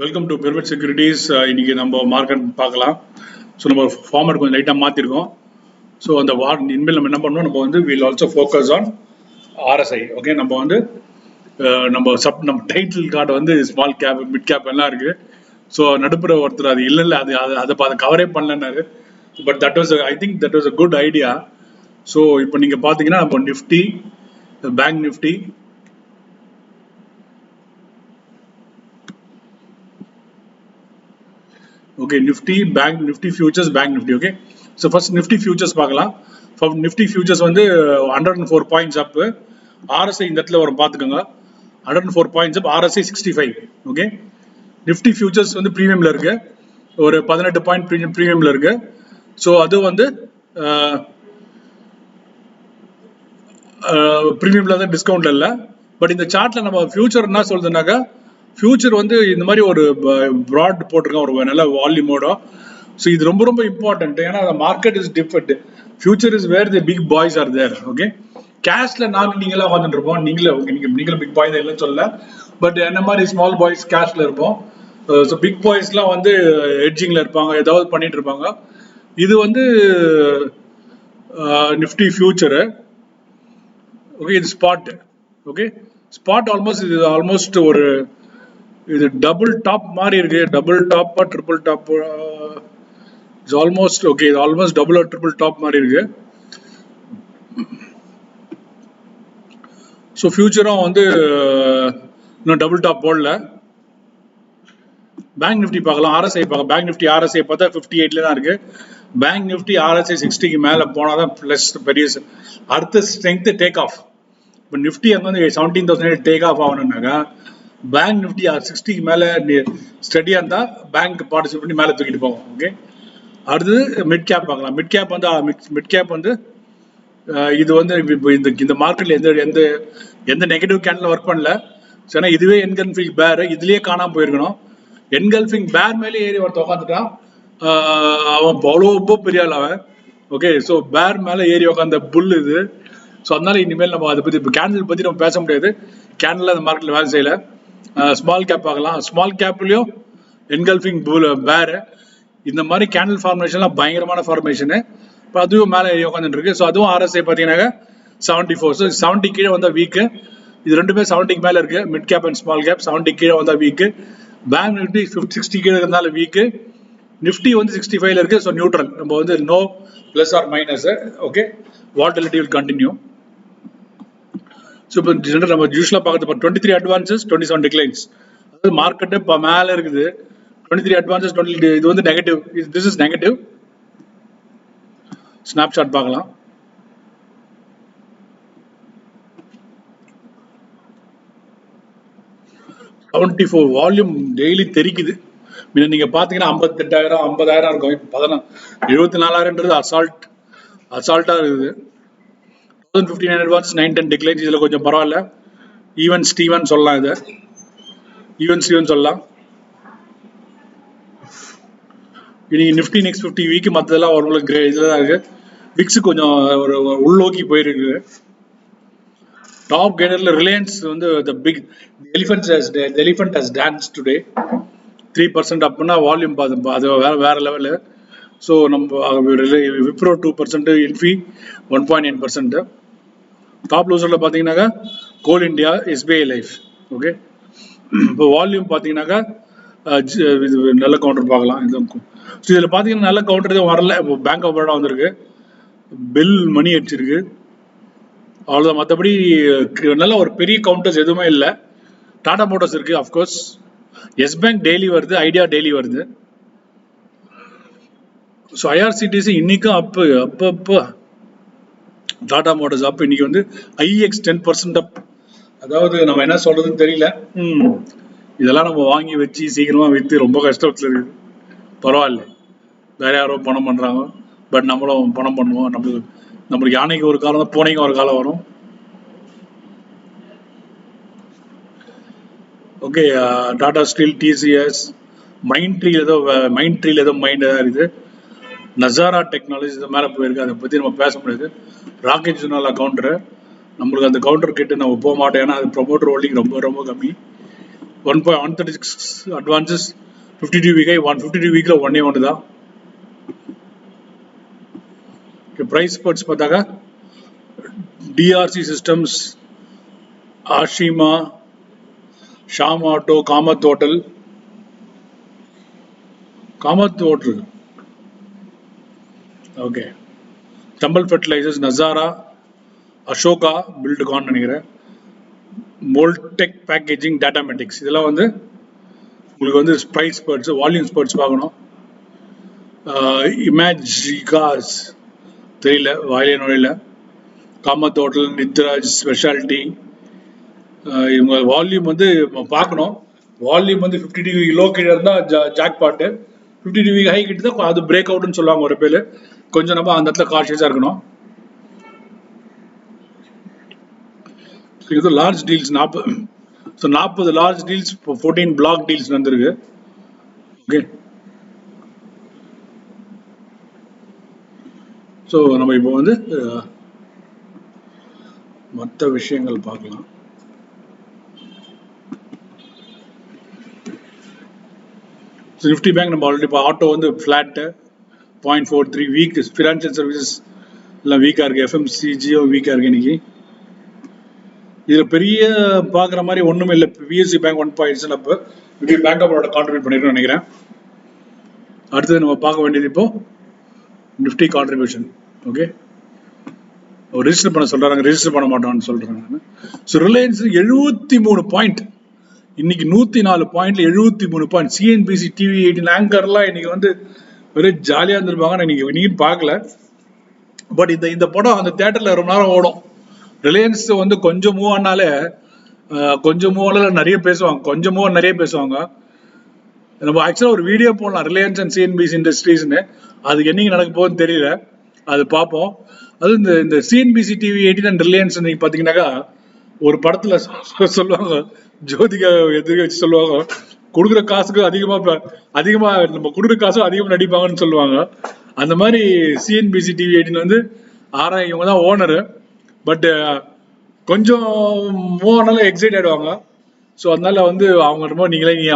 Welcome to பெர்வெட் securities. இன்னைக்கு நம்ம market பார்க்கலாம். ஸோ நம்ம ஃபார்மேட் கொஞ்சம் லைட்டாக மாற்றிருக்கோம். ஸோ அந்த இனிமேல் நம்ம என்ன பண்ணோம், நம்ம வந்து will also focus on RSI. Okay, நம்ம வந்து நம்ம டைட்டில் கார்டு வந்து ஸ்மால் கேப், மிட் கேப் எல்லாம் இருக்கு. ஸோ நடுப்புற ஒருத்தர் அது இல்லை அது அதை கவரே பண்ணலன்னாரு. But that was I think that was a good idea. So இப்போ நீங்கள் பார்த்தீங்கன்னா நம்ம Nifty, bank Nifty, okay, nifty bank nifty futures bank nifty. Okay, so first nifty futures பார்க்கலாம். for nifty futures வந்து 104 points up, RSI இந்த இடத்துல வரும் பார்த்துக்கோங்க. 104 points up, RSI 65. okay, nifty futures வந்து பிரீமியம்ல இருக்கு, ஒரு 18 பாயிண்ட் பிரீமியம்ல இருக்கு. ஸோ அது வந்து பிரீமியம்ல தான், டிஸ்கவுண்ட்ல இல்லை. பட் இந்த சார்ட்ல நம்ம ஃபியூச்சர் என்ன சொல்றதுனாக்கா, ஃபியூச்சர் வந்து இந்த மாதிரி ஒரு ப்ராட் போட்டிருக்கோம், ஒரு நல்ல வால்யூமோட. ஸோ இது ரொம்ப ரொம்ப இம்பார்ட்டன்ட். ஏன்னா market is different. Future is where the big boys are there. Okay, கேஷ்ல நீங்களாம் உட்காந்துட்டு இருப்போம். நீங்களும் பிக் பாய் தான் இல்லைன்னு சொல்லல, பட் என்ன மாதிரி ஸ்மால் பாய்ஸ் கேஷ்ல இருப்போம். ஸோ பிக் பாய்ஸ்லாம் வந்து ஹெட்ஜிங்ல இருப்பாங்க, ஏதாவது பண்ணிட்டு இருப்பாங்க. இது வந்து நிஃப்டி ஃபியூச்சரு. ஓகே, இது ஸ்பாட். ஓகே, ஸ்பாட் ஆல்மோஸ்ட் ஒரு இது டபுள் டாப் மாதிரி இருக்கு. டபுள் டாப்பா triple top, it's almost okay, இது almost double or triple top மாதிரி இருக்கு. ஸோ ஃபியூச்சரும் வந்து இன்னும் டபுள் டாப் போடல. பேங்க் நிஃப்டி பார்க்கலாம், ஆர்எஸ்ஐ பார்க்கலாம். பேங்க் நிஃப்டி ஆர்எஸ்ஐ பார்த்தா 58 தான் இருக்கு. பேங்க் நிஃப்டி ஆர்எஸ்ஐ 60க்கு மேலே போனால் தான் ப்ளஸ் பெரிய அடுத்த ஸ்ட்ரென்த் டேக் ஆஃப். இப்போ நிஃப்டி அங்கே வந்து 17,000 டேக் ஆஃப் ஆகணும்னாக்கா, பேங்க் நிஃப்டி 60க்கு மேலே ஸ்டடியாக இருந்தால் பேங்க் பார்ட்டிசிபேட் பண்ணி மேலே தூக்கிட்டு போவோம். ஓகே, அடுத்தது மிட் கேப் பார்க்கலாம். மிட் கேப் வந்து இது வந்து இந்த மார்க்கெட்ல எந்த நெகட்டிவ் கேண்டில் ஒர்க் பண்ணல. ஏன்னா இதுவே என்கல்ஃபிங் பேர், இதுலயே காணாமல் போயிருக்கணும். என்கல்ஃபிங் பேர் மேலே ஏறி ஒருத்த உட்காந்துட்டான், அவன் அவ்வளோ பெரிய ஆள் அவன். ஓகே, ஸோ பேர் மேலே ஏறி உட்காந்த புல் இது. ஸோ அதனால இனிமேல் நம்ம அதை பற்றி, இப்போ கேண்டில் பற்றி நம்ம பேச முடியாது. கேண்டில் அந்த மார்க்கெட்டில் வேலை செய்யல. ஸ்மால் கேப் பார்க்கலாம். ஸ்மால் கேப்லயும் என்கல்ஃபிங் பேர், இந்த மாதிரி கேண்டில் ஃபார்மேஷன்லாம் பயங்கரமான ஃபார்மேஷனு. இப்போ அதுவும் மேலே ஏறி உட்காந்துட்டு இருக்கு. ஸோ அதுவும் ஆர்எஸ்ஐ பார்த்தீங்கன்னாக்கா 74. ஸோ 70 கீழே வந்தால் வீக்கு. இது ரெண்டுமே 70க்கு மேலே இருக்கு. Mid cap and small cap 70 கீழே வந்தால் வீக்கு. பேங்க் நிஃப்டி 60 கீழே இருந்தாலும் வீக்கு. நிஃப்டி வந்து 65ல இருக்கு. ஸோ நியூட்ரல், நம்ம வந்து no plus or minus. Okay, volatility will continue. So இப்போ நம்ம யூஸ்வலாக பார்க்கறது 23 அட்வான்சஸ், 27 டிக்ளைன்ஸ். அதாவது மார்க்கெட்டு இப்போ மேலே இருக்குது. 23 அட்வான்சஸ், 20, இது வந்து negative. This is negative. Snapshot பார்க்கலாம். வால்யூம் டெய்லி தெரிக்குது. நீங்க பாத்தீங்கன்னா 58,000 50,000 இருக்கும். இப்போ 74,000ன்றது அசால்ட்டா இருக்குது. 15 அட்வான்ஸ், 9-10 டிக்ளைன்ஸ். இதுல கொஞ்சம் பரவாயில்ல. ஈவன் ஸ்டீவன் சொல்லலாம், இது ஈவன் ஸ்டீவன் சொல்லலாம். இன்னைக்கு நிஃப்டி நெக்ஸ்ட் 50 வீக் மற்றதெல்லாம் ஒரு இதுல தான் இருக்கு. விக்ஸ் கொஞ்சம் ஒரு உள்நோக்கி போயிருக்கு. டாப் கெய்னர்ல ரிலையன்ஸ் வந்து elephant has dance today. 3% Apna volume அது வேற லெவலு. ஸோ நம்ம விப்ரோ 2%, இன்ஃபி 1.9%. டாப் லூசர்ல பார்த்தீங்கன்னாக்கா கோல் இண்டியா, எஸ்பிஐ லைஃப். ஓகே, இப்போ வால்யூம் பார்த்தீங்கன்னாக்கா இது நல்ல கவுண்டர் பார்க்கலாம். ஸோ இதில் பார்த்தீங்கன்னா நல்ல கவுண்டர் எதுவும் வரல. இப்போ பேங்க் ஆஃப் பரோடா வந்திருக்கு, பெல் மணி அடிச்சிருக்கு, அவ்வளோதான். மற்றபடி நல்ல ஒரு பெரிய கவுண்டர்ஸ் எதுவுமே இல்லை. டாடா மோட்டார்ஸ் இருக்கு, அஃப்கோர்ஸ். எஸ் பேங்க் டெய்லி வருது, ஐடியா டெய்லி வருது. ஸோ ஐஆர்சிடிசி இன்னைக்கும் அப்போ டாடா மோட்டார்ஸ் அப். இன்னைக்கு வந்து ஐஎக்ஸ் 10% அப். அதாவது நம்ம என்ன சொல்றதுன்னு தெரியல. இதெல்லாம் நம்ம வாங்கி வச்சு சீக்கிரமா விற்று ரொம்ப கஷ்டத்துல இருக்குது. பரவாயில்ல, வேற யாரோ பணம் பண்றாங்க, பட் நம்மளும் பணம் பண்ணுவோம். நம்மளுக்கு யானைக்கு ஒரு காலம், பூனைக்கு ஒரு காலம் வரும். Okay, Tata Steel, TCS, mind ட்ரீல ஏதோ மைண்ட் இருக்குது. நசாரா டெக்னாலஜி இது மேலே போயிருக்கு, அதை பற்றி நம்ம பேச முடியாது. ராக்கெட் ஜுனாலா கவுண்டரு, நம்மளுக்கு அந்த கவுண்டர் கிட்ட நம்ம போக மாட்டோம். ஏன்னா அது ப்ரொமோட்டர் ஹோல்டிங் ரொம்ப ரொம்ப கம்மி. 1.136 advances, 52 week high, 152 weekல ஒன்னே ஒன்று தான். பிரைஸ் ஸ்பர்ட்ஸ் பார்த்தாக்கா DRC Systems, Ashima, Shyam Auto, Kamat Hotel, okay, டம்பல் ஃபெர்டிலைசர்ஸ், நசாரா, அசோகா, பில்ட்கான் நினைக்கிறேன், மோல்டெக் பேக்கேஜிங், டாட்டாமெட்டிக்ஸ். இதெல்லாம் வந்து உங்களுக்கு வந்து ப்ரைஸ் ஸ்பர்ட்ஸ், வால்யூம் ஸ்பர்ட்ஸ் பார்க்கணும். இமேஜிகாஸ் தெரியல, வாயிலே நுழையில. Kamat Hotel, Nitiraj, speciality. இவங்க வால்யூம் வந்து பார்க்கணும். வால்யூம் வந்து 50 டிகிரி லோ கீழே இருந்தால் ஜாக் பாட்டு, 50 டிகிரி ஹை கிட்ட தான் அது பிரேக் அவுட்னு சொல்லுவாங்க ஒரு பேர். கொஞ்சம் நம்ம அந்த இடத்துல கான்ஷியஸாக இருக்கணும். இது large deals 40 large deals, 14 block deals வந்திருக்கு. ஓகே, ஸோ நம்ம இப்போ வந்து மற்ற விஷயங்கள் பார்க்கலாம். நிஃப்டி பேங்க் நம்ம ஆல்ரெடி இப்போ ஆட்டோ வந்து ஃப்ளாட்டு 0.43, வீக். ஃபினான்ஷியல் சர்வீசஸ் எல்லாம் வீக்காக இருக்குது, எஃப்எம்சிஜியும் வீக்காக இருக்குது இன்னைக்கு. இதில் பெரிய பார்க்குற மாதிரி ஒன்றுமே இல்லை. பிஎஸ்சி பேங்க் 1.7 அப்போ இப்படி பேங்க் ஆஃபோட கான்ட்ரிபியூட் பண்ணிருக்கோம்னு நினைக்கிறேன். அடுத்தது நம்ம பார்க்க வேண்டியது இப்போ நிஃப்டி கான்ட்ரிபியூஷன். ஓகே, ரிஜிஸ்டர் பண்ண சொல்கிறாங்க, ரிஜிஸ்டர் பண்ண மாட்டோம்னு சொல்கிறேன் நான். ஸோ ரிலையன்ஸ் 73 பாயிண்ட், இன்னைக்கு 104 பாயிண்ட்ல 73 பாயிண்ட். சிஎன்பிசி, டிவி 18, ஆங்கர்லாம் இன்னைக்கு வந்து வெறும் ஜாலியாக இருந்திருப்பாங்க. இன்னைக்கு பார்க்கல. பட் இந்த படம் அந்த தியேட்டர்ல ரொம்ப நேரம் ஓடும். ரிலையன்ஸ் வந்து கொஞ்சம் மூவ் ஆனாலே நிறைய பேசுவாங்க, கொஞ்சம் மூவ் நிறைய பேசுவாங்க. நம்ம ஆக்சுவலாக ஒரு வீடியோ போடலாம், ரிலையன்ஸ் அண்ட் சிஎன்பிசி இண்டஸ்ட்ரீஸ்னு. அதுக்கு என்னைக்கு நடக்க போகுதுன்னு தெரியல, அது பார்ப்போம். அது இந்த சிஎன்பிசி, டிவி 18 அண்ட் ரிலையன்ஸ் இன்னைக்கு பார்த்தீங்கன்னாக்கா ஒரு படத்துல சொல்லுவாங்க, ஜோதிகா எதிர்க்க வச்சு சொல்லுவாங்க, கொடுக்குற காசுக்கு அதிகமா நம்ம கொடுக்குற காசும் அதிகமாக நடிப்பாங்கன்னு சொல்லுவாங்க. அந்த மாதிரி சிஎன்பிசி, டிவி 18 வந்து இவங்க தான் ஓனரு. பட் கொஞ்சம் மூவ் ஆனாலும் எக்ஸைட் ஆயிடுவாங்க. ஸோ அதனால வந்து அவங்க ரொம்ப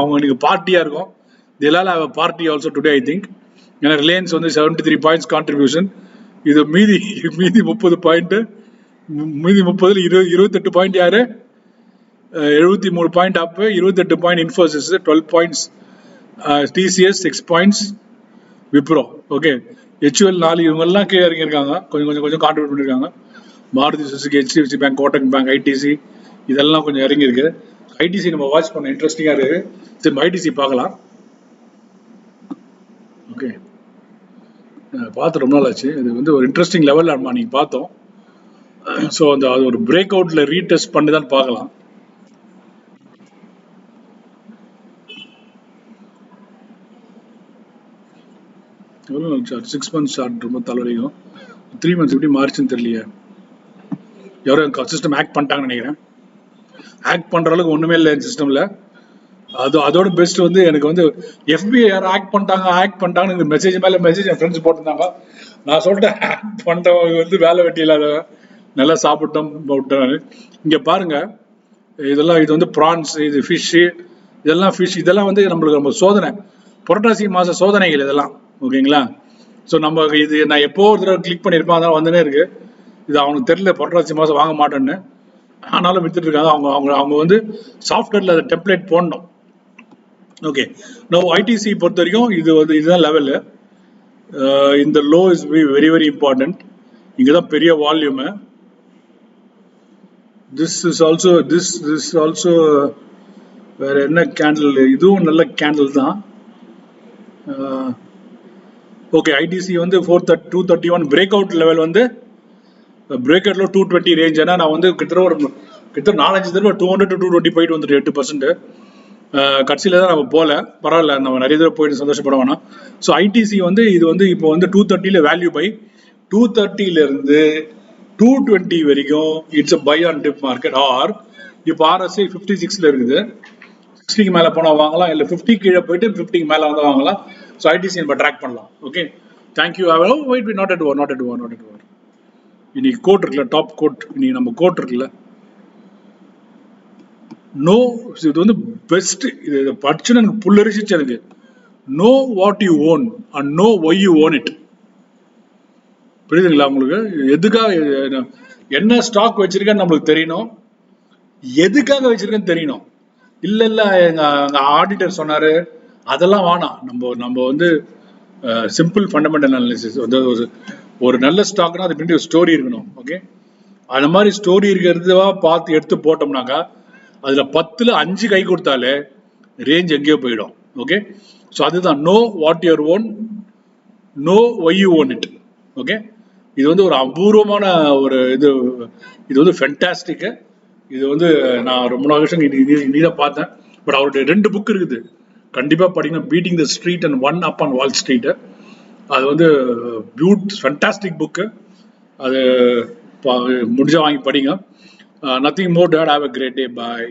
அவங்க பார்ட்டியா இருக்கும். இதெல்லாம் party also today I think. ஏன்னா ரிலையன்ஸ் வந்து 73 பாயிண்ட்ஸ் கான்ட்ரிபியூஷன். இது மீதி 30 பாயிண்ட், மீதி 30ல் 28 பாயிண்ட் யாரு, 73 பாயிண்ட் அப், 28 point Infosys, 12 points TCS, 6 points Wipro. Okay, HUL 4, இவங்கெல்லாம் கீழே இறங்கியிருக்காங்க, கொஞ்சம் கான்ட்ரிபியூட் பண்ணியிருக்காங்க. Maruti Suzuki, HDFC bank, Kotak bank, ITC இதெல்லாம் கொஞ்சம் இறங்கியிருக்கு. ஐடிசி நம்ம வாட்ச் பண்ண இன்ட்ரெஸ்டிங்காக இருக்குது. சரி, ஐடிசி பார்க்கலாம். ஓகே, பார்த்து ரொம்ப நாள் ஆச்சு. இது வந்து ஒரு இன்ட்ரெஸ்டிங் லெவலில் நம்ம அன்றைக்கி பார்த்தோம். ஸோ அது ஒரு பிரேக் அவுட்டில் ரீடெஸ்ட் பண்ணி தான் பார்க்கலாம். எவ்வளோ சார்ட், 6 months சார்ட் ரொம்ப தலைவலிக்கும். 3 months எப்படி மாறிச்சுன்னு தெரியலையே. யாரோ சிஸ்டம் ஹேக் பண்ணிட்டாங்கன்னு நினைக்கிறேன். ஹேக் பண்ணுற அளவுக்கு ஒன்றுமே இல்லை என் சிஸ்டமில். அதோட பெஸ்ட் வந்து எனக்கு வந்து எஃபிஐ யாரும் ஹேக் பண்ணிட்டாங்கன்னு மெசேஜ் மேலே மெசேஜ் என் ஃப்ரெண்ட்ஸ் போட்டிருந்தாங்க. நான் சொல்லிட்டேன், ஹேக் பண்ணுறவங்க வந்து வேலை வெட்டி இல்லாதவங்க, நல்லா சாப்பிட்டேன். நான் இங்கே பாருங்க, இது வந்து ப்ரான்ஸ், இது ஃபிஷ்ஷு, இதெல்லாம் வந்து நம்மளுக்கு நம்ம சோதனை, புரட்டாசி மாத சோதனைகள் இதெல்லாம். ஓகேங்களா? ஸோ நம்ம இது நான் எப்போ ஒரு தடவை கிளிக் பண்ணியிருப்பேன், அதெல்லாம் வந்துனே இருக்கு. இது அவனுக்கு தெரியல புரட்டாசி மாதம் வாங்க மாட்டேன்னு, ஆனாலும் வித்துட்டு இருக்காங்க. அவங்க வந்து சாஃப்ட்வேர்ல அதை டெம்ப்ளேட் போடணும். ஓகே, நம்ம ஐடிசி பொறுத்த வரைக்கும் இதுதான் லெவலு. இந்த low is very very important. இங்கே தான் பெரிய வால்யூமு. திஸ் இஸ் ஆல்சோ வேற என்ன கேண்டில், இதுவும் நல்ல கேண்டில் தான். ஓகே, ஐடிசி வந்து 231 பிரேக் அவுட் லெவல், வந்து பிரேக் அவுட்ல 220 ரேஞ்ச். ஏன்னா நான் வந்து கிட்டத்தட்ட 4-5 தடவை 200 to 220 போயிட்டு வந்துட்டு 8%. கட்சியில தான் நம்ம போல, பரவாயில்ல, நம்ம நிறைய தடவை போயிட்டு சந்தோஷப்பட வேணாம். ஸோ ஐடிசி வந்து இது வந்து இப்போ வந்து 230 வேல்யூ பை, 230 இருந்து 220 வரைக்கும் it's a buy on dip market. ஆர் இப்போ ஆர்எஸ்ஐ 56 இருக்குது, 60க்கு மேலே போனால் வாங்கலாம், இல்லை 50 கீழே போயிட்டு 50க்கு மேலே வந்து வாங்கலாம். ஸோ ஐடிசி நம்ம ட்ராக் பண்ணலாம். Okay, thank you. Wait, not at over. இன்னைக்கு கோட் இருக்குல்ல, டாப் கோட், இன்னைக்கு நம்ம கோட் இருக்குல்ல, நோ, இது வந்து பெஸ்ட். இது படிச்சுன்னு எனக்கு புல்லரிச்சிச்சு எனக்கு. Know what you own and no why you own it. புரியுதுங்களா உங்களுக்கு? எதுக்காக என்ன ஸ்டாக் வச்சிருக்கேன்னு நம்மளுக்கு தெரியணும், எதுக்காக வச்சிருக்கேன்னு தெரியணும். இல்ல இல்ல எங்க ஆடிட்டர் சொன்னாரு அதெல்லாம் வேணாம். நம்ம வந்து சிம்பிள் ஃபண்டமெண்டல் அனாலிசிஸ் வந்து ஒரு நல்ல ஸ்டாக்னா அது பின்னாடி ஒரு ஸ்டோரி இருக்கணும். ஓகே, அந்த மாதிரி ஸ்டோரி இருக்கிறதா பார்த்து எடுத்து போட்டோம்னாக்கா அதுல 10ல் 5 கை கொடுத்தாலே ரேஞ்ச் எங்கேயோ போயிடும். ஓகே, ஸோ அதுதான் know what your own, no why you own it. Okay, இது வந்து ஒரு அபூர்வமான ஒரு இது வந்து ஃபென்டாஸ்டிக்கு. இது வந்து நான் ரொம்ப நாள் வருஷம் இனிதான் பார்த்தேன். பட் அவருடைய 2 புக் இருக்குது, கண்டிப்பாக படிக்கணும். Beating the street and one up on Wall Street. அது வந்து ஃபென்டாஸ்டிக் புக்கு. அது முடிஞ்சா வாங்கி படிங்க. Nothing more that. Have a great day. Bye.